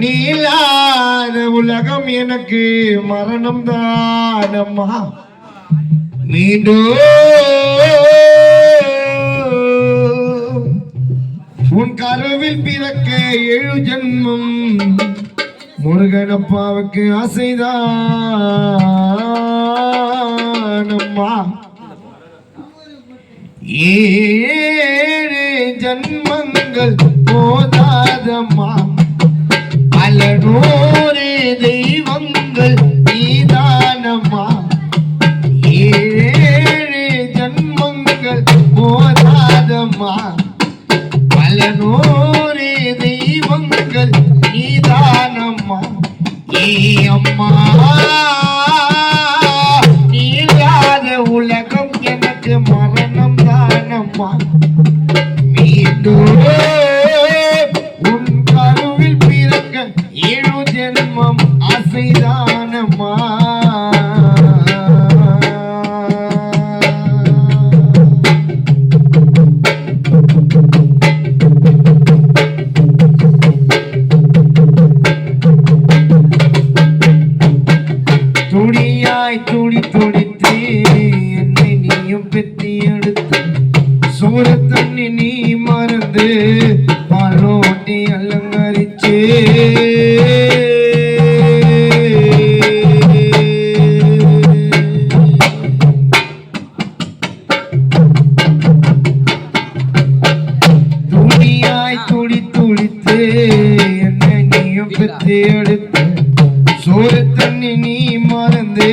நீ இல்லாத உலகம் எனக்கு மரணம் தானம்மா. மீண்டும் உன் கருவில் பிறக்க 7 ஜென்மம் முருகனப்பாவுக்கு ஆசைதானம்மா. 7 ஜன்மங்கள் போதாதம்மா, பல 100 தெய்வங்கள் நீதானம்மா. 7 ஜன்மங்கள் போதாதம்மா, பல 100 தெய்வங்கள் நீதானம்மா. அம்மா நீ இல்லாத உலகம் எனக்கு மரணம் தானம்மா. மீண்டும் உன் கருவில் பிறக்க 7 ஜென்மம் ஆசைதானம்மா. துடியாய் துடி துடித்து என்னை நீயும் பெத்தி எடுத்து சோர தண்ணி நீ மறந்து பாலோட்டி அலங்கரிச்சு துடியாய் துடி துடித்து என்னை நீயும் பெத்தி எடுத்து சோர தண்ணி நீ மறந்து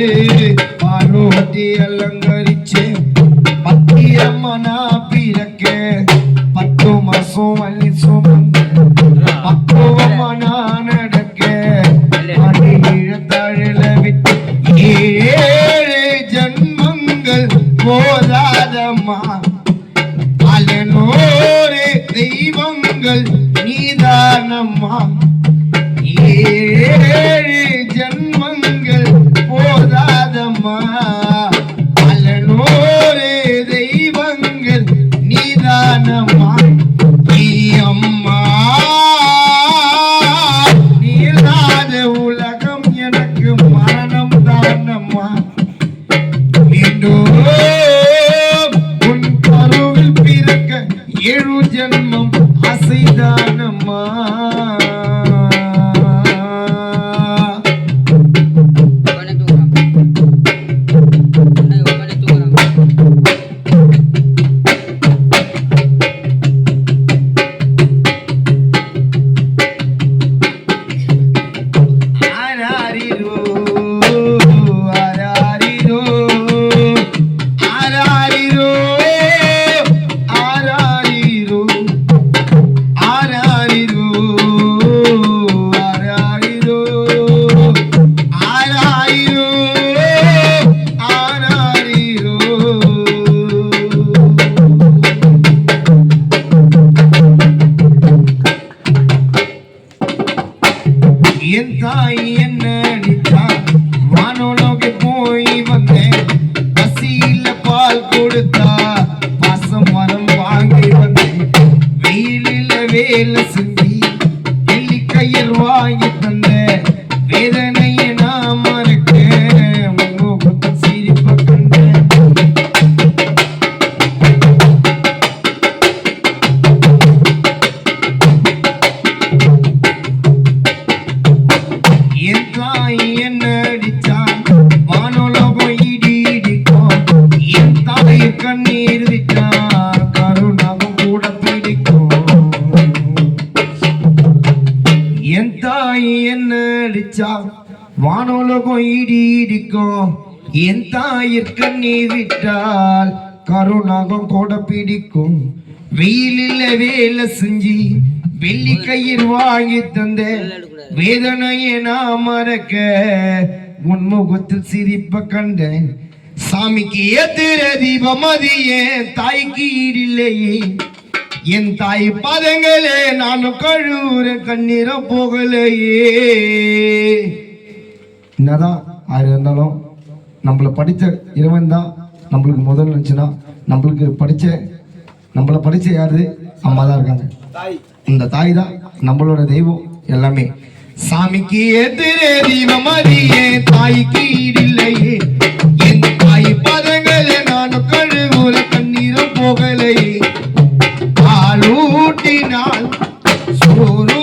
பாலோட்டி அலங்கரிச்சு பத்திரமா நான் பிறக்க 10 மாசம் வள்ளி சுமந்து பக்குவமா நான் நடக்க தழல விட்டு 7 ஜன்மங்கள் போதாதம்மா, பல 100 தெய்வங்கள் நீதானம்மா. 7 ஜன்மங்கள் போதாதம்மா, பல 100 தெய்வங்கள் நீதானம்மா. அம்மா நீ இல்லாத உலகம் எனக்கு மரணம் தானம்மா. மீண்டும் உன் கருவில் பிறக்க 7 ஜென்மம் ஆசைதானம்மா. என் தாய் என்ன அடித்தா வானோலோக்கு போய் வந்தேன், பசியில பால் கொடுத்தா பாசம் மரம் வாங்கி வந்தேன், வெயிலில வேலை செஞ்சு வெள்ளி கயிறு வாங்கி தந்த வேதனையை நான் மறக்க முகத்தில் சிரிப்ப கண்டேன். என் தாய் என்ன அடிச்சா வானோலோகம் இடி இடிக்கும், என் தாய் கண்ணீர் விட்டா கருணாவும் கூட பிடிக்கும். என் தாய் என்ன அடிச்சா வானோலோகம் இடி இடிக்கும், என் தாயிற் கண்ணீர் விட்டால் கருணாகம் கூட பிடிக்கும். வெயிலில் வேலை செஞ்சு வெள்ளி கயிறு வாங்கி தந்த வேதனையை நான் மறக்க உன் முகத்தில் சிரிப்ப கண்டேன். சாமிக்கு ஏத்துற தீபம் அது என் தாய்க்கு ஈடில்லையே, என் தாய் பாதங்களே நானும் கழுவுற கண்ணீரம் போகலையே. என்னதான் ஆயிரம் இருந்தாலும் நம்மளை படித்த இறைவன் தான் நம்மளுக்கு முதல் நினச்சுன்னா, நம்மளை படித்த யாரு? அம்மா தான் இருக்காங்க. இந்த தாய் தான் நம்மளோட தெய்வம் எல்லாமே. சாமிக்கு எதிரே தீபம் அறியே தாய்க்கு ஈடில்லையே என் தாய் பதங்களை நானும் கழுவுற கண்ணீரும் போகலையே பாலூட்டினால் சோறு